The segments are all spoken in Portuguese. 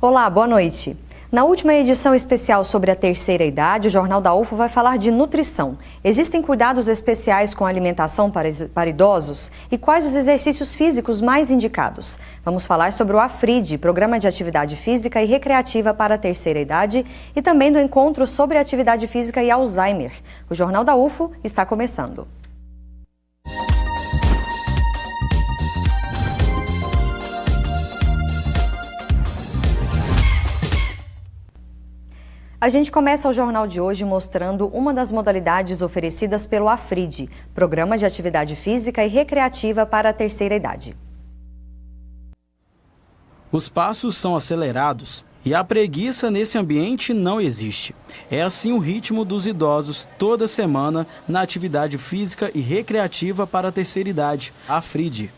Olá, boa noite. Na última edição especial sobre a terceira idade, o Jornal da UFO vai falar de nutrição. Existem cuidados especiais com a alimentação para idosos? E quais os exercícios físicos mais indicados? Vamos falar sobre o AFRID, Programa de Atividade Física e Recreativa para a Terceira Idade, e também do encontro sobre atividade física e Alzheimer. O Jornal da UFO está começando. A gente começa o jornal de hoje mostrando uma das modalidades oferecidas pelo AFRID, Programa de Atividade Física e Recreativa para a Terceira Idade. Os passos são acelerados e a preguiça nesse ambiente não existe. É assim o ritmo dos idosos toda semana na atividade física e recreativa para a terceira idade, AFRID.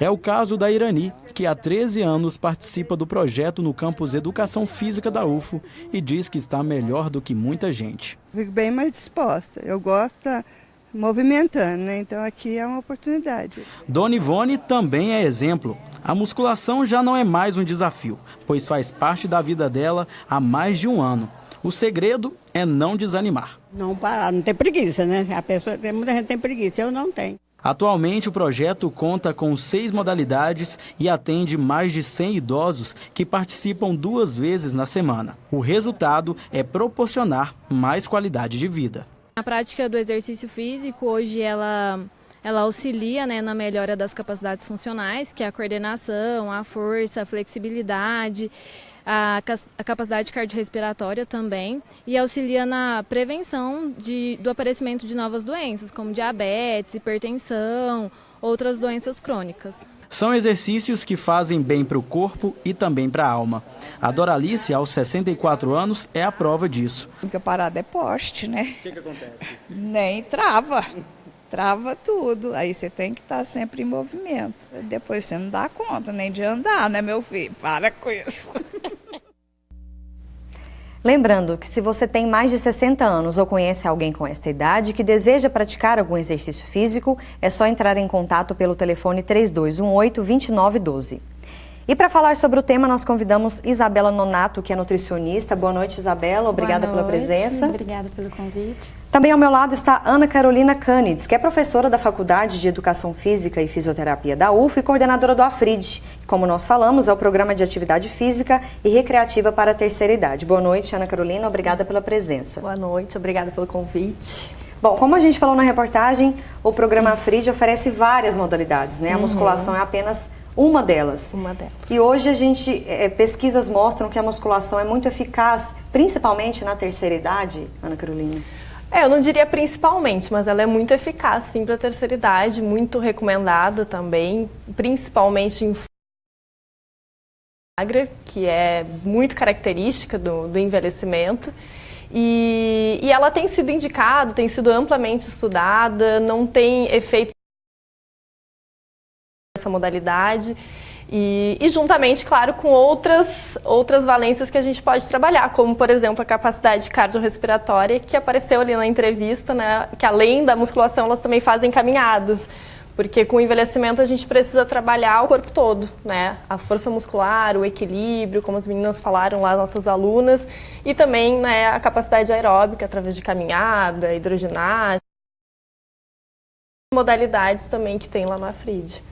É o caso da Irani, que há 13 anos participa do projeto no campus Educação Física da UFO e diz que está melhor do que muita gente. Fico bem mais disposta. Eu gosto de estar movimentando, né? Então aqui é uma oportunidade. Dona Ivone também é exemplo. A musculação já não é mais um desafio, pois faz parte da vida dela há mais de um ano. O segredo é não desanimar. Não parar, não ter preguiça, né? Muita gente tem preguiça, eu não tenho. Atualmente, o projeto conta com 6 modalidades e atende mais de 100 idosos que participam 2 vezes na semana. O resultado é proporcionar mais qualidade de vida. A prática do exercício físico, hoje, ela auxilia, né, na melhora das capacidades funcionais, que é a coordenação, a força, a flexibilidade, a capacidade cardiorrespiratória também, e auxilia na prevenção do aparecimento de novas doenças, como diabetes, hipertensão, outras doenças crônicas. São exercícios que fazem bem para o corpo e também para a alma. A Doralice, aos 64 anos, é a prova disso. Fica parada é poste, né? O que acontece? Nem trava. Trava tudo, aí você tem que estar sempre em movimento. Depois você não dá conta nem de andar, né, meu filho? Para com isso. Lembrando que se você tem mais de 60 anos ou conhece alguém com esta idade que deseja praticar algum exercício físico, é só entrar em contato pelo telefone 3218-2912. E para falar sobre o tema, nós convidamos Isabela Nonato, que é nutricionista. Boa noite, Isabela. Obrigada pela presença. Obrigada pelo convite. Também ao meu lado está Ana Carolina Canides, que é professora da Faculdade de Educação Física e Fisioterapia da UFO e coordenadora do AFRID. Como nós falamos, é o Programa de Atividade Física e Recreativa para a Terceira Idade. Boa noite, Ana Carolina. Obrigada pela presença. Boa noite, obrigada pelo convite. Bom, como a gente falou na reportagem, o programa AFRID oferece várias modalidades, né? A musculação é apenas uma delas. E hoje pesquisas mostram que a musculação é muito eficaz, principalmente na terceira idade, Ana Carolina. Eu não diria principalmente, mas ela é muito eficaz, sim, para a terceira idade, muito recomendada também, principalmente em magra, que é muito característica do envelhecimento. E ela tem sido indicada, tem sido amplamente estudada, não tem efeitos essa modalidade e juntamente, claro, com outras valências que a gente pode trabalhar, como, por exemplo, a capacidade cardiorrespiratória, que apareceu ali na entrevista, né, que além da musculação, elas também fazem caminhadas, porque com o envelhecimento a gente precisa trabalhar o corpo todo, né, a força muscular, o equilíbrio, como as meninas falaram lá, nossas alunas, e também, né, a capacidade aeróbica através de caminhada, hidroginástica, modalidades também que tem lá no AFRID.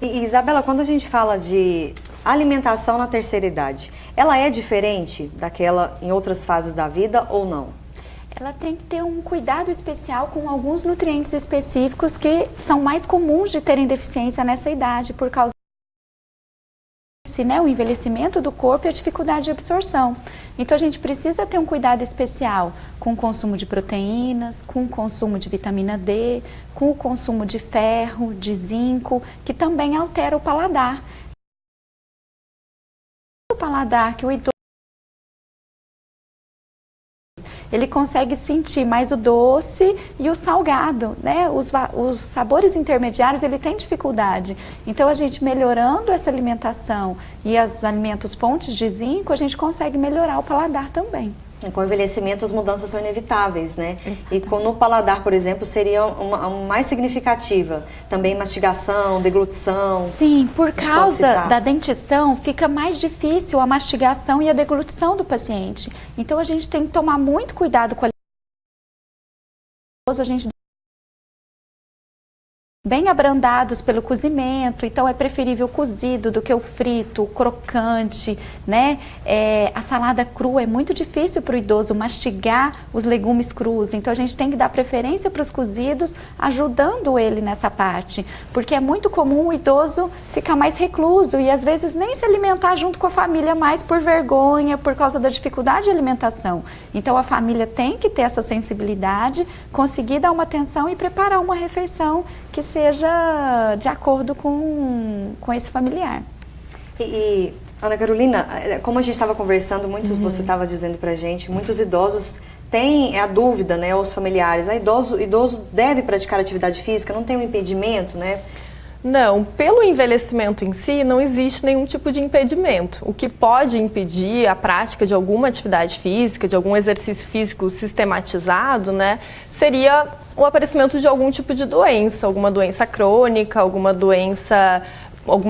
E Isabela, quando a gente fala de alimentação na terceira idade, ela é diferente daquela em outras fases da vida ou não? Ela tem que ter um cuidado especial com alguns nutrientes específicos que são mais comuns de terem deficiência nessa idade, por causa o envelhecimento do corpo e a dificuldade de absorção. Então a gente precisa ter um cuidado especial com o consumo de proteínas, com o consumo de vitamina D, com o consumo de ferro, de zinco, que também altera o paladar. O paladar que o idoso ele consegue sentir mais o doce e o salgado, né? Os sabores intermediários ele tem dificuldade. Então a gente melhorando essa alimentação e os alimentos fontes de zinco, a gente consegue melhorar o paladar também. Com o envelhecimento, as mudanças são inevitáveis, né? E no paladar, por exemplo, seria uma mais significativa. Também mastigação, deglutição. Sim, por causa da dentição, fica mais difícil a mastigação e a deglutição do paciente. Então, a gente tem que tomar muito cuidado com a gente bem abrandados pelo cozimento, então é preferível o cozido do que o frito, o crocante, né? A salada crua é muito difícil para o idoso mastigar os legumes crus, então a gente tem que dar preferência para os cozidos, ajudando ele nessa parte, porque é muito comum o idoso ficar mais recluso e às vezes nem se alimentar junto com a família mais por vergonha, por causa da dificuldade de alimentação. Então a família tem que ter essa sensibilidade, conseguir dar uma atenção e preparar uma refeição que seja de acordo com esse familiar. E Ana Carolina, como a gente estava conversando, você estava dizendo pra gente, muitos idosos têm a dúvida, né, os familiares, idoso deve praticar atividade física, não tem um impedimento, né? Não, pelo envelhecimento em si, não existe nenhum tipo de impedimento. O que pode impedir a prática de alguma atividade física, de algum exercício físico sistematizado, né, seria o aparecimento de algum tipo de doença, alguma doença crônica, alguma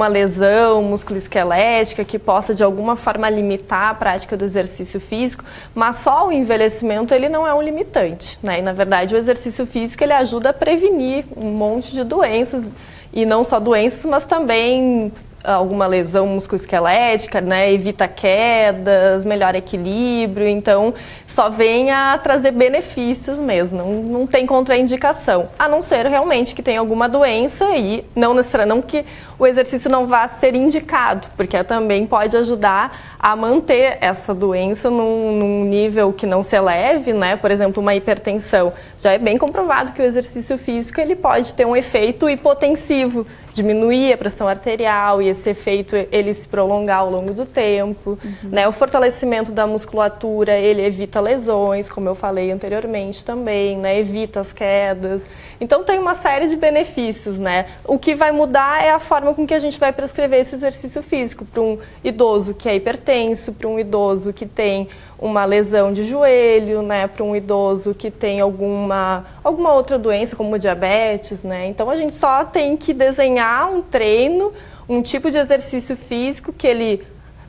lesão musculoesquelética que possa de alguma forma limitar a prática do exercício físico, mas só o envelhecimento ele não é um limitante, né? E, na verdade, o exercício físico ele ajuda a prevenir um monte de doenças, e não só doenças, mas também alguma lesão musculoesquelética, né? Evita quedas, melhora equilíbrio, então só vem a trazer benefícios mesmo, não tem contraindicação, a não ser realmente que tenha alguma doença e não necessariamente que o exercício não vá ser indicado, porque também pode ajudar a manter essa doença num nível que não se eleve, né? Por exemplo, uma hipertensão. Já é bem comprovado que o exercício físico ele pode ter um efeito hipotensivo, diminuir a pressão arterial e esse efeito ele se prolongar ao longo do tempo, né? O fortalecimento da musculatura, ele evita lesões, como eu falei anteriormente também, né? Evita as quedas. Então tem uma série de benefícios, né? O que vai mudar é a forma com que a gente vai prescrever esse exercício físico para um idoso que é hipertenso, para um idoso que tem uma lesão de joelho, né, para um idoso que tem alguma outra doença, como diabetes, né? Então a gente só tem que desenhar um treino, um tipo de exercício físico que ele,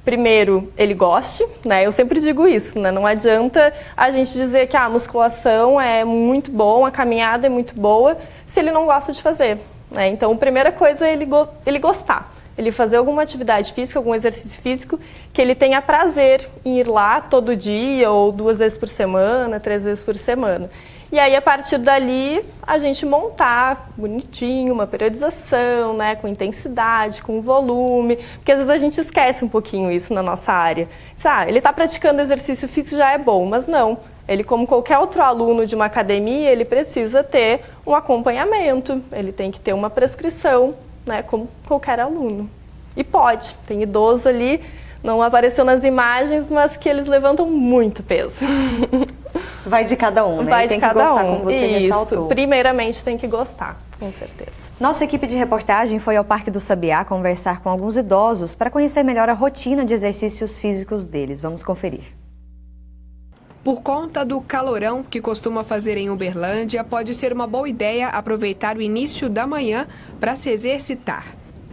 primeiro, ele goste, né? Eu sempre digo isso, né? Não adianta a gente dizer que a musculação é muito boa, a caminhada é muito boa, se ele não gosta de fazer, né? Então a primeira coisa é ele gostar. Ele fazer alguma atividade física, algum exercício físico, que ele tenha prazer em ir lá todo dia, ou 2 vezes por semana, 3 vezes por semana. E aí, a partir dali, a gente montar bonitinho, uma periodização, né, com intensidade, com volume, porque às vezes a gente esquece um pouquinho isso na nossa área. Ele está praticando exercício físico, já é bom, mas não. Ele, como qualquer outro aluno de uma academia, ele precisa ter um acompanhamento, ele tem que ter uma prescrição, né, como qualquer aluno. E pode, tem idoso ali, não apareceu nas imagens, mas que eles levantam muito peso. Vai de cada um, né? Vai tem de cada que gostar, um. como você ressaltou. Primeiramente tem que gostar, com certeza. Nossa equipe de reportagem foi ao Parque do Sabiá conversar com alguns idosos para conhecer melhor a rotina de exercícios físicos deles. Vamos conferir. Por conta do calorão que costuma fazer em Uberlândia, pode ser uma boa ideia aproveitar o início da manhã para se exercitar.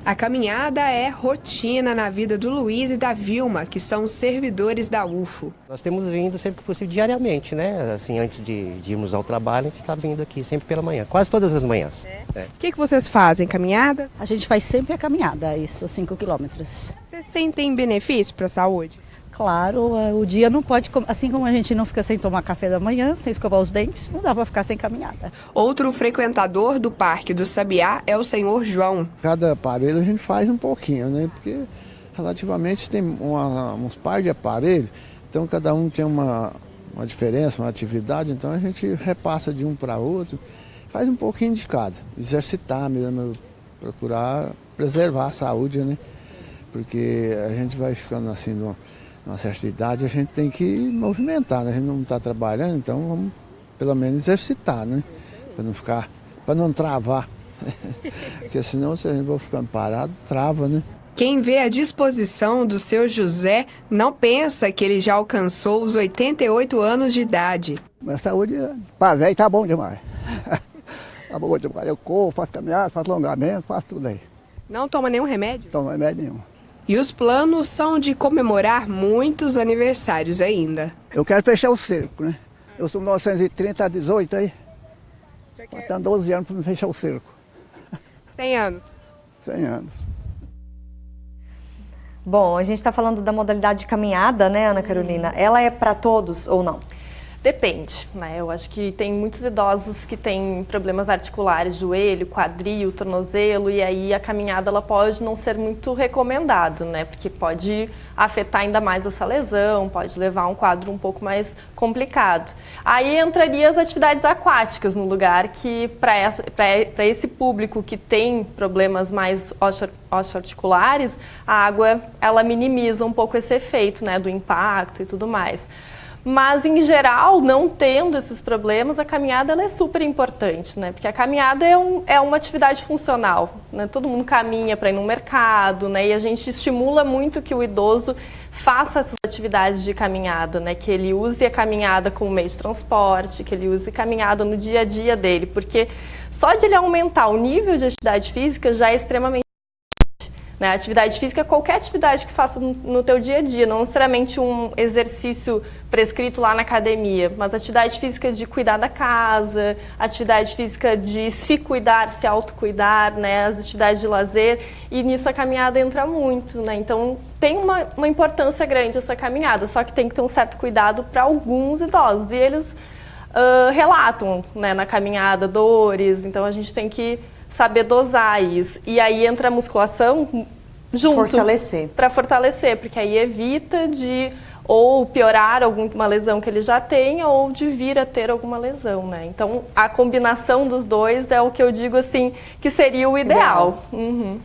A caminhada é rotina na vida do Luiz e da Vilma, que são servidores da UFO. Nós temos vindo sempre que possível, diariamente, né? Assim, antes de irmos ao trabalho, a gente está vindo aqui sempre pela manhã, quase todas as manhãs. O que vocês fazem? Caminhada? A gente faz sempre a caminhada, isso, 5 quilômetros. Vocês sentem benefício para a saúde? Claro, o dia não pode, assim como a gente não fica sem tomar café da manhã, sem escovar os dentes, não dá para ficar sem caminhada. Outro frequentador do Parque do Sabiá é o senhor João. Cada aparelho a gente faz um pouquinho, né? Porque relativamente tem uns par de aparelhos, então cada um tem uma diferença, uma atividade, então a gente repassa de um para outro, faz um pouquinho de cada. Exercitar mesmo, procurar preservar a saúde, né? Porque a gente vai ficando assim numa certa idade, a gente tem que movimentar, né? A gente não está trabalhando, então vamos pelo menos exercitar, né? Para não travar. Porque senão, se a gente for ficando parado, trava, né? Quem vê a disposição do seu José não pensa que ele já alcançou os 88 anos de idade. Minha saúde, para velho, tá bom demais. Tá bom demais. Eu corro, faço caminhada, faço alongamento, faço tudo aí. Não toma nenhum remédio? Não toma remédio nenhum. E os planos são de comemorar muitos aniversários ainda. Eu quero fechar o cerco, né? Eu sou 1930 a 18 aí. Faltam 12 anos para me fechar o cerco. 100 anos. 100 anos. Bom, a gente está falando da modalidade de caminhada, né, Ana Carolina? Ela é para todos ou não? Depende, né? Eu acho que tem muitos idosos que têm problemas articulares, joelho, quadril, tornozelo, e aí a caminhada ela pode não ser muito recomendada, né? Porque pode afetar ainda mais essa lesão, pode levar a um quadro um pouco mais complicado. Aí entraria as atividades aquáticas no lugar que, para esse público que tem problemas mais osteoarticulares, a água ela minimiza um pouco esse efeito, né? Do impacto e tudo mais. Mas, em geral, não tendo esses problemas, a caminhada ela é super importante, né? Porque a caminhada é uma atividade funcional, né? Todo mundo caminha para ir no mercado, né? E a gente estimula muito que o idoso faça essas atividades de caminhada, né? Que ele use a caminhada como meio de transporte, que ele use caminhada no dia a dia dele, porque só de ele aumentar o nível de atividade física já é extremamente né? A atividade física é qualquer atividade que faça no teu dia a dia, não necessariamente um exercício prescrito lá na academia, mas atividade física de cuidar da casa, atividade física de se cuidar, se autocuidar, né? As atividades de lazer, e nisso a caminhada entra muito, né? Então tem uma importância grande essa caminhada, só que tem que ter um certo cuidado para alguns idosos, e eles relatam, né, na caminhada dores, então a gente tem que saber dosar isso. E aí entra a musculação junto. Para fortalecer, porque aí evita de ou piorar alguma lesão que ele já tenha ou de vir a ter alguma lesão, né? Então, a combinação dos dois é o que eu digo assim, que seria o ideal. Uhum.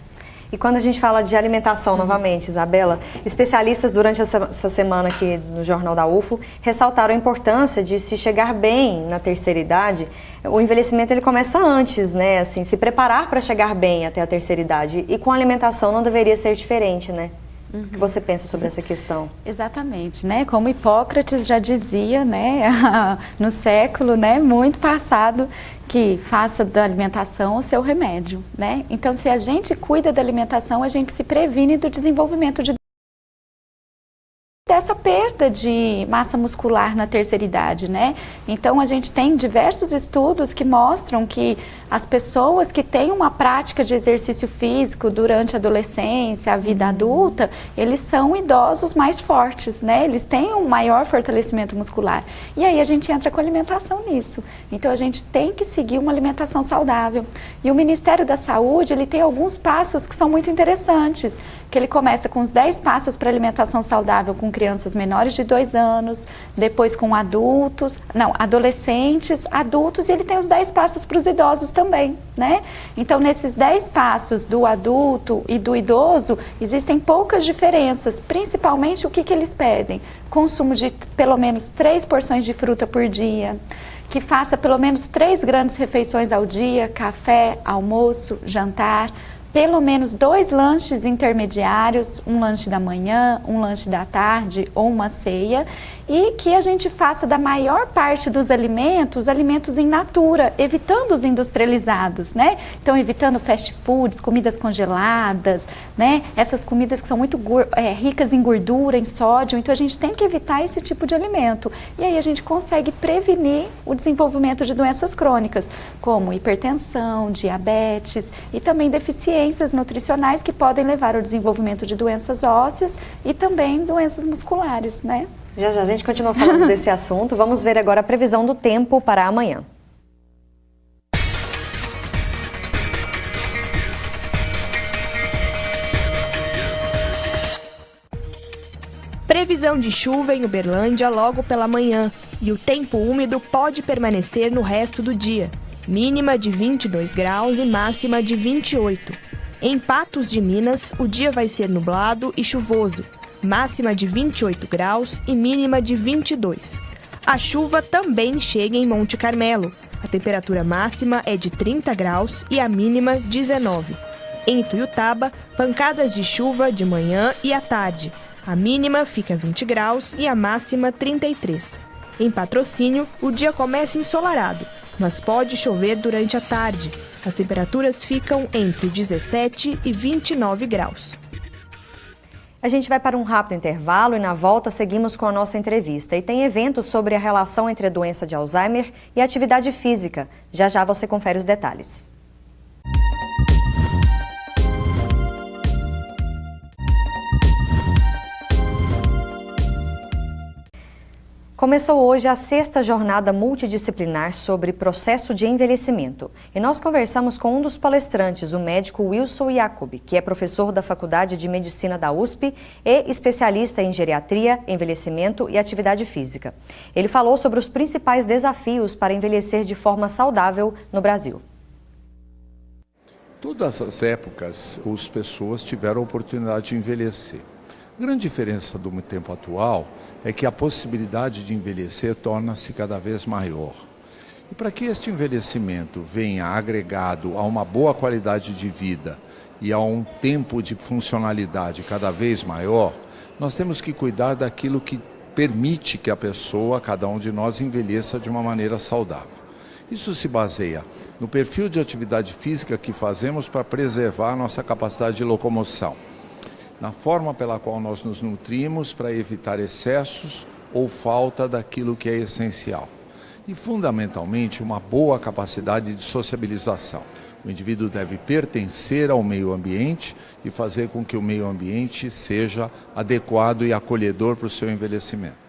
E quando a gente fala de alimentação, novamente, Isabela, especialistas durante essa semana aqui no Jornal da UFO ressaltaram a importância de se chegar bem na terceira idade. O envelhecimento ele começa antes, né? Assim, se preparar para chegar bem até a terceira idade. E com a alimentação não deveria ser diferente, né? O que você pensa sobre essa questão? Exatamente, né? Como Hipócrates já dizia, né, no século, né, muito passado, que faça da alimentação o seu remédio, né? Então, se a gente cuida da alimentação, a gente se previne do desenvolvimento dessa perda de massa muscular na terceira idade, né? Então, a gente tem diversos estudos que mostram que as pessoas que têm uma prática de exercício físico durante a adolescência, a vida adulta, eles são idosos mais fortes, né? Eles têm um maior fortalecimento muscular. E aí a gente entra com a alimentação nisso. Então, a gente tem que seguir uma alimentação saudável. E o Ministério da Saúde, ele tem alguns passos que são muito interessantes, que ele começa com os 10 passos para alimentação saudável com crianças menores de 2 anos, depois com adolescentes, adultos, e ele tem os 10 passos para os idosos também, né? Então, nesses 10 passos do adulto e do idoso, existem poucas diferenças, principalmente o que eles pedem? Consumo de pelo menos 3 porções de fruta por dia, que faça pelo menos 3 grandes refeições ao dia, café, almoço, jantar, pelo menos 2 lanches intermediários, um lanche da manhã, um lanche da tarde ou uma ceia, e que a gente faça da maior parte dos alimentos in natura, evitando os industrializados, né? Então, evitando fast foods, comidas congeladas, né? Essas comidas que são muito ricas em gordura, em sódio, então a gente tem que evitar esse tipo de alimento. E aí a gente consegue prevenir o desenvolvimento de doenças crônicas, como hipertensão, diabetes e também deficiências nutricionais que podem levar ao desenvolvimento de doenças ósseas e também doenças musculares, né? Já a gente continua falando desse assunto. Vamos ver agora a previsão do tempo para amanhã. Previsão de chuva em Uberlândia logo pela manhã e o tempo úmido pode permanecer no resto do dia. Mínima de 22 graus e máxima de 28. Em Patos de Minas, o dia vai ser nublado e chuvoso. Máxima de 28 graus e mínima de 22. A chuva também chega em Monte Carmelo. A temperatura máxima é de 30 graus e a mínima 19. Em Tuiutaba, pancadas de chuva de manhã e à tarde. A mínima fica 20 graus e a máxima 33. Em Patrocínio, o dia começa ensolarado, mas pode chover durante a tarde. As temperaturas ficam entre 17 e 29 graus. A gente vai para um rápido intervalo e na volta seguimos com a nossa entrevista. E tem eventos sobre a relação entre a doença de Alzheimer e a atividade física. Já já você confere os detalhes. Começou hoje a 6ª jornada multidisciplinar sobre processo de envelhecimento. E nós conversamos com um dos palestrantes, o médico Wilson Jacob, que é professor da Faculdade de Medicina da USP e especialista em geriatria, envelhecimento e atividade física. Ele falou sobre os principais desafios para envelhecer de forma saudável no Brasil. Todas as épocas, as pessoas tiveram a oportunidade de envelhecer. A grande diferença do tempo atual é que a possibilidade de envelhecer torna-se cada vez maior. E para que este envelhecimento venha agregado a uma boa qualidade de vida e a um tempo de funcionalidade cada vez maior, nós temos que cuidar daquilo que permite que a pessoa, cada um de nós, envelheça de uma maneira saudável. Isso se baseia no perfil de atividade física que fazemos para preservar a nossa capacidade de locomoção, na forma pela qual nós nos nutrimos para evitar excessos ou falta daquilo que é essencial. E, fundamentalmente, uma boa capacidade de sociabilização. O indivíduo deve pertencer ao meio ambiente e fazer com que o meio ambiente seja adequado e acolhedor para o seu envelhecimento.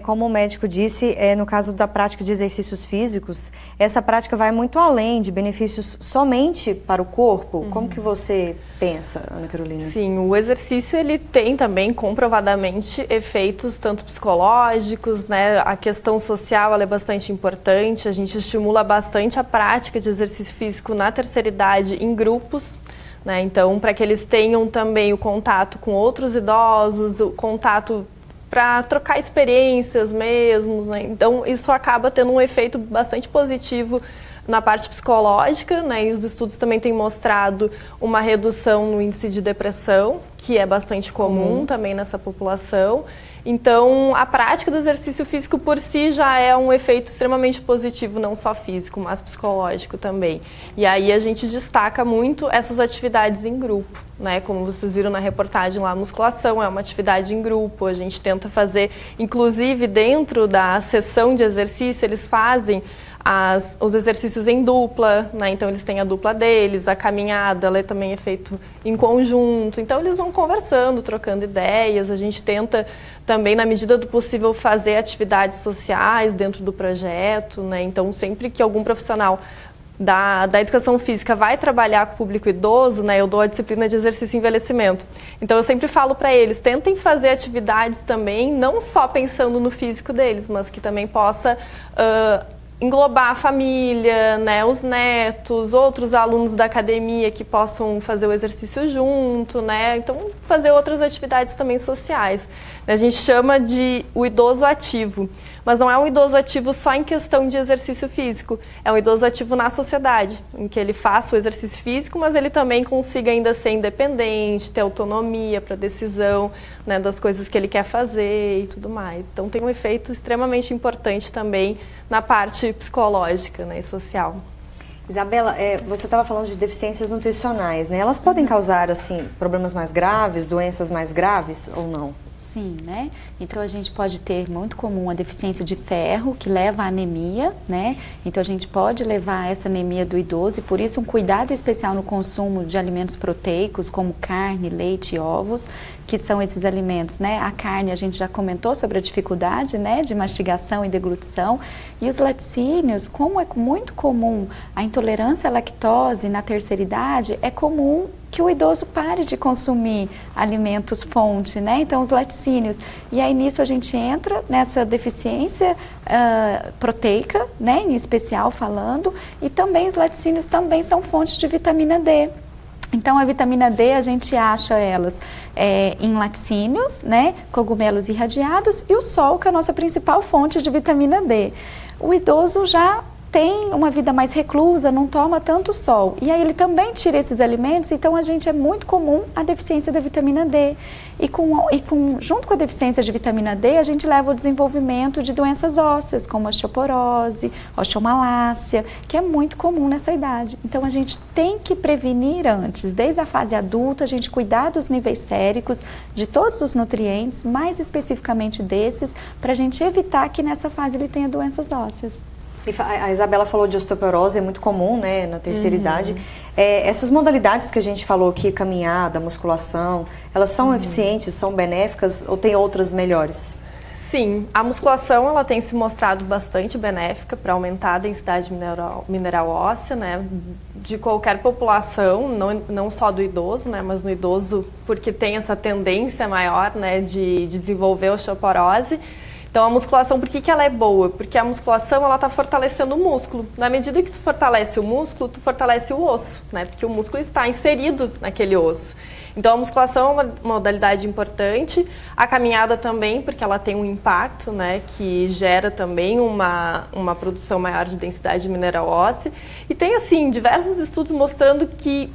Como o médico disse, no caso da prática de exercícios físicos, essa prática vai muito além de benefícios somente para o corpo. Como que você pensa, Ana Carolina? Sim, o exercício ele tem também comprovadamente efeitos tanto psicológicos, né? A questão social ela é bastante importante, a gente estimula bastante a prática de exercício físico na terceira idade em grupos. Né? Então, para que eles tenham também o contato com outros idosos, o contato para trocar experiências mesmo, né? Então isso acaba tendo um efeito bastante positivo na parte psicológica, né? E os estudos também têm mostrado uma redução no índice de depressão, que é bastante comum também nessa população. Então, a prática do exercício físico por si já é um efeito extremamente positivo, não só físico, mas psicológico também. E aí a gente destaca muito essas atividades em grupo, né? Como vocês viram na reportagem lá, a musculação é uma atividade em grupo, a gente tenta fazer, inclusive dentro da sessão de exercício, eles fazem os exercícios em dupla, né? Então eles têm a dupla deles, a caminhada ela também é feita em conjunto, então eles vão conversando, trocando ideias, a gente tenta também na medida do possível fazer atividades sociais dentro do projeto, né? Então sempre que algum profissional da educação física vai trabalhar com o público idoso, né, eu dou a disciplina de exercício e envelhecimento. Então eu sempre falo para eles, tentem fazer atividades também, não só pensando no físico deles, mas que também possa englobar a família, né, os netos, outros alunos da academia que possam fazer o exercício junto, né, então fazer outras atividades também sociais. A gente chama de o idoso ativo, mas não é um idoso ativo só em questão de exercício físico, é um idoso ativo na sociedade, em que ele faça o exercício físico, mas ele também consiga ainda ser independente, ter autonomia para decisão, né, das coisas que ele quer fazer e tudo mais. Então tem um efeito extremamente importante também na parte psicológica, né, e social. Isabela, você estava falando de deficiências nutricionais, né? Elas podem causar, assim, problemas mais graves, doenças mais graves ou não? Sim, né? Então a gente pode ter muito comum a deficiência de ferro, que leva à anemia, né? Então a gente pode levar essa anemia do idoso e por isso um cuidado especial no consumo de alimentos proteicos, como carne, leite e ovos, que são esses alimentos, né? A carne a gente já comentou sobre a dificuldade, né, de mastigação e deglutição, e os laticínios, como é muito comum a intolerância à lactose na terceira idade, é comum que o idoso pare de consumir alimentos fonte, né? Então os laticínios. E aí nisso a gente entra nessa deficiência proteica, né, em especial falando, e também os laticínios também são fonte de vitamina D. Então a vitamina D a gente acha elas em laticínios, né, cogumelos irradiados e o sol, que é a nossa principal fonte de vitamina D. O idoso já tem uma vida mais reclusa, não toma tanto sol. E aí ele também tira esses alimentos, então é muito comum a deficiência da vitamina D. Junto com a deficiência de vitamina D, a gente leva o desenvolvimento de doenças ósseas, como osteoporose, osteomalácia, que é muito comum nessa idade. Então a gente tem que prevenir antes, desde a fase adulta, a gente cuidar dos níveis séricos, de todos os nutrientes, mais especificamente desses, para a gente evitar que nessa fase ele tenha doenças ósseas. A Isabela falou de osteoporose, é muito comum, né, na terceira idade. Essas modalidades que a gente falou aqui, caminhada, musculação, elas são eficientes, são benéficas ou tem outras melhores? Sim, a musculação ela tem se mostrado bastante benéfica para aumentar a densidade mineral óssea, né, de qualquer população, não só do idoso, né, mas no idoso porque tem essa tendência maior, né, de desenvolver osteoporose. Então a musculação, por que ela é boa? Porque a musculação ela está fortalecendo o músculo. Na medida que tu fortalece o músculo, tu fortalece o osso, né? Porque o músculo está inserido naquele osso. Então a musculação é uma modalidade importante, a caminhada também, porque ela tem um impacto, né? Que gera também uma produção maior de densidade mineral óssea. E tem assim diversos estudos mostrando que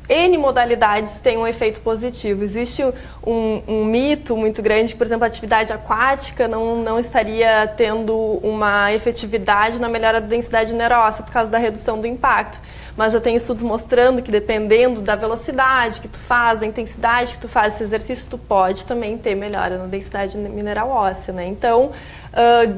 N modalidades têm um efeito positivo. Existe um mito muito grande que, por exemplo, a atividade aquática não estaria tendo uma efetividade na melhora da densidade mineral óssea por causa da redução do impacto. Mas já tem estudos mostrando que dependendo da velocidade que tu faz, da intensidade que tu faz esse exercício, tu pode também ter melhora na densidade mineral óssea, né? Então,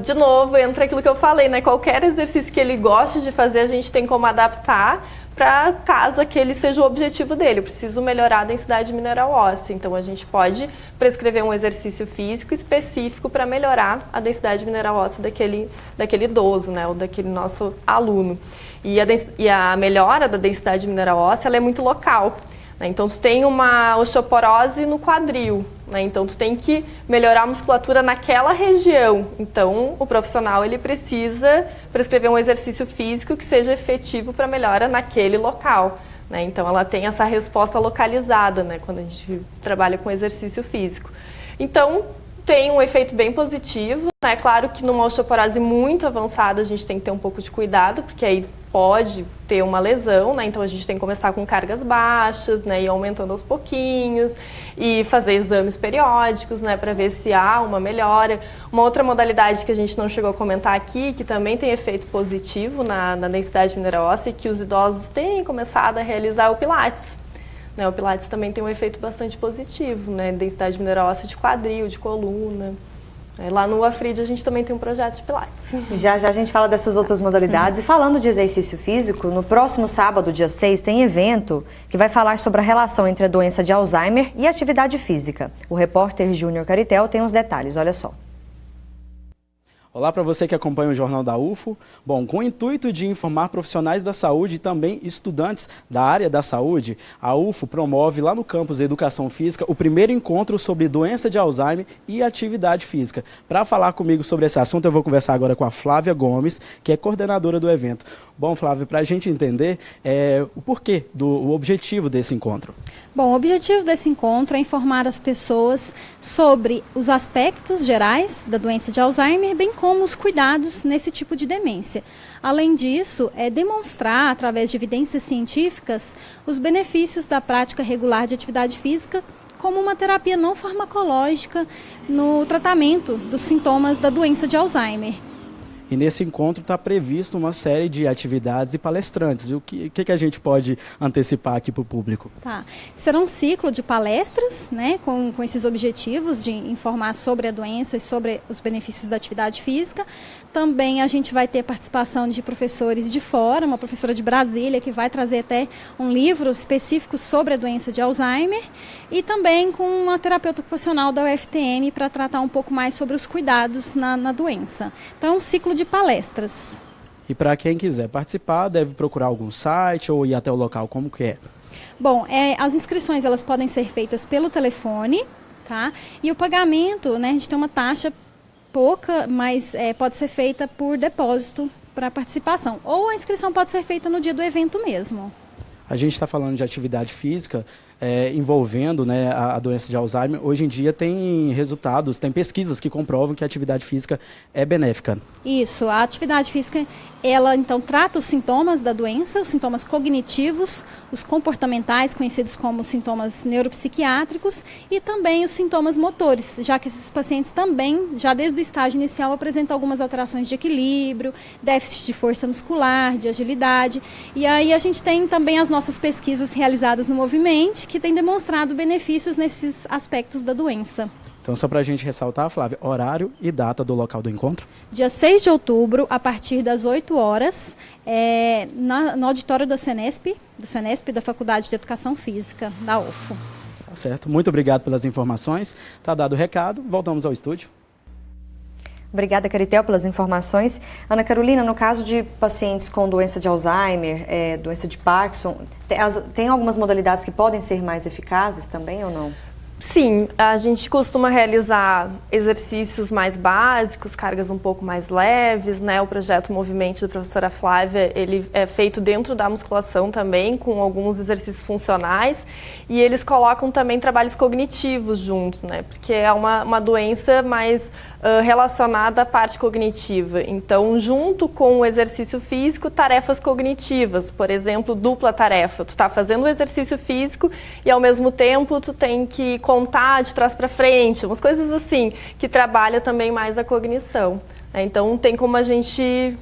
de novo, entra aquilo que eu falei, né? Qualquer exercício que ele goste de fazer, a gente tem como adaptar para caso aquele seja o objetivo dele. Eu preciso melhorar a densidade mineral óssea. Então, a gente pode prescrever um exercício físico específico para melhorar a densidade mineral óssea daquele idoso, né? Ou daquele nosso aluno. E a melhora da densidade mineral óssea ela é muito local. Né? Então, tu tem uma osteoporose no quadril. Né? Então, tu tem que melhorar a musculatura naquela região. Então, o profissional ele precisa prescrever um exercício físico que seja efetivo para melhora naquele local. Né? Então, ela tem essa resposta localizada, né? Quando a gente trabalha com exercício físico. Então, tem um efeito bem positivo. É claro que numa osteoporose muito avançada a gente tem que ter um pouco de cuidado, porque aí pode ter uma lesão, né? Então a gente tem que começar com cargas baixas, né? E aumentando aos pouquinhos e fazer exames periódicos, né? Para ver se há uma melhora. Uma outra modalidade que a gente não chegou a comentar aqui, que também tem efeito positivo na densidade mineral óssea e que os idosos têm começado a realizar é o Pilates. O Pilates também tem um efeito bastante positivo, né? Densidade mineral óssea de quadril, de coluna. Lá no Afrid a gente também tem um projeto de Pilates. Já a gente fala dessas outras modalidades. E falando de exercício físico, no próximo sábado, dia 6, tem evento que vai falar sobre a relação entre a doença de Alzheimer e a atividade física. O repórter Júnior Caritel tem os detalhes, olha só. Olá para você que acompanha o Jornal da UFO. Bom, com o intuito de informar profissionais da saúde e também estudantes da área da saúde, a UFO promove lá no campus de Educação Física o primeiro encontro sobre doença de Alzheimer e atividade física. Para falar comigo sobre esse assunto, eu vou conversar agora com a Flávia Gomes, que é coordenadora do evento. Bom, Flávia, para a gente entender o porquê, o objetivo desse encontro. Bom, o objetivo desse encontro é informar as pessoas sobre os aspectos gerais da doença de Alzheimer, bem como os cuidados nesse tipo de demência. Além disso, é demonstrar, através de evidências científicas, os benefícios da prática regular de atividade física como uma terapia não farmacológica no tratamento dos sintomas da doença de Alzheimer. E nesse encontro está previsto uma série de atividades e palestrantes. O que a gente pode antecipar aqui para o público? Tá. Será um ciclo de palestras, né, com esses objetivos de informar sobre a doença e sobre os benefícios da atividade física. Também a gente vai ter participação de professores de fora, uma professora de Brasília que vai trazer até um livro específico sobre a doença de Alzheimer e também com uma terapeuta ocupacional da UFTM para tratar um pouco mais sobre os cuidados na doença. Então, é um ciclo de palestras. E para quem quiser participar, deve procurar algum site ou ir até o local, como que é? Bom, as inscrições elas podem ser feitas pelo telefone, tá? E o pagamento, né, a gente tem uma taxa pouca, mas pode ser feita por depósito para participação. Ou a inscrição pode ser feita no dia do evento mesmo. A gente está falando de atividade física, envolvendo, né, a doença de Alzheimer, hoje em dia tem resultados, tem pesquisas que comprovam que a atividade física é benéfica. Isso, a atividade física, ela então trata os sintomas da doença, os sintomas cognitivos, os comportamentais, conhecidos como sintomas neuropsiquiátricos, e também os sintomas motores, já que esses pacientes também, já desde o estágio inicial, apresentam algumas alterações de equilíbrio, déficit de força muscular, de agilidade. E aí a gente tem também as nossas pesquisas realizadas no Movimente, que têm demonstrado benefícios nesses aspectos da doença. Então, só para a gente ressaltar, Flávia, horário e data do local do encontro? Dia 6 de outubro, a partir das 8 horas, no auditório do Senesp, da Faculdade de Educação Física, da UFO. Tá certo. Muito obrigado pelas informações. Tá dado o recado. Voltamos ao estúdio. Obrigada, Caritel, pelas informações. Ana Carolina, no caso de pacientes com doença de Alzheimer, doença de Parkinson, tem algumas modalidades que podem ser mais eficazes também ou não? Sim, a gente costuma realizar exercícios mais básicos, cargas um pouco mais leves, né? O projeto Movimento da professora Flávia, ele é feito dentro da musculação também, com alguns exercícios funcionais, e eles colocam também trabalhos cognitivos juntos, né? Porque é uma doença mais relacionada à parte cognitiva. Então, junto com o exercício físico, tarefas cognitivas, por exemplo, dupla tarefa. Tu está fazendo o exercício físico e, ao mesmo tempo, tu tem que contar de trás para frente, umas coisas assim, que trabalha também mais a cognição. Então, tem como a gente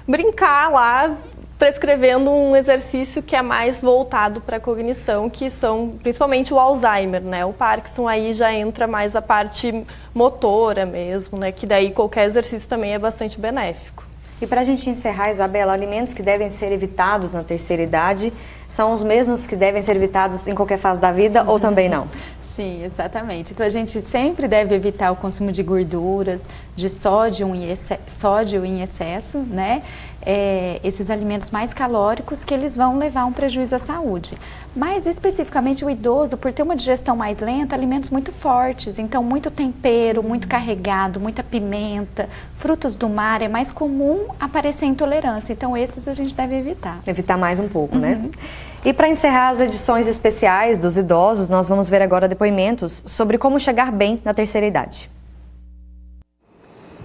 brincar lá, prescrevendo um exercício que é mais voltado para a cognição, que são principalmente o Alzheimer, né? O Parkinson aí já entra mais a parte motora mesmo, né? Que daí qualquer exercício também é bastante benéfico. E para a gente encerrar, Isabela, alimentos que devem ser evitados na terceira idade são os mesmos que devem ser evitados em qualquer fase da vida ou também não? Sim, exatamente. Então a gente sempre deve evitar o consumo de gorduras, de sódio em excesso, né? Esses alimentos mais calóricos que eles vão levar um prejuízo à saúde. Mas especificamente o idoso, por ter uma digestão mais lenta, alimentos muito fortes, então muito tempero, muito carregado, muita pimenta, frutos do mar, é mais comum aparecer intolerância, então esses a gente deve evitar. Evitar mais um pouco, né? E para encerrar as edições especiais dos idosos, nós vamos ver agora depoimentos sobre como chegar bem na terceira idade.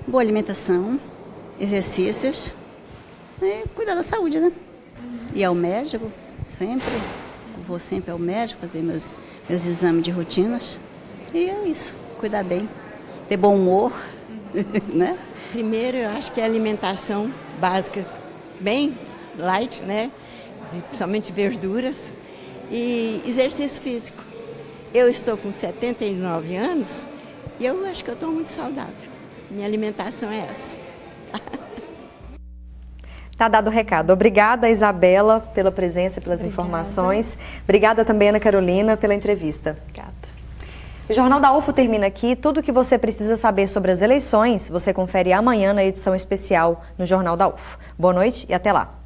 Boa alimentação, exercícios, cuidar da saúde, né? Ir ao médico, sempre. Vou sempre ao médico fazer meus exames de rotinas. E é isso, cuidar bem, ter bom humor, né? Primeiro, eu acho que é alimentação básica, bem light, né? Principalmente verduras e exercício físico. Eu estou com 79 anos e eu acho que eu estou muito saudável. Minha alimentação é essa. Tá dado o recado. Obrigada, Isabela, pela presença, pelas informações. Obrigada também, Ana Carolina, pela entrevista. Obrigada. O Jornal da UFO termina aqui. Tudo o que você precisa saber sobre as eleições, você confere amanhã na edição especial no Jornal da UFO. Boa noite e até lá.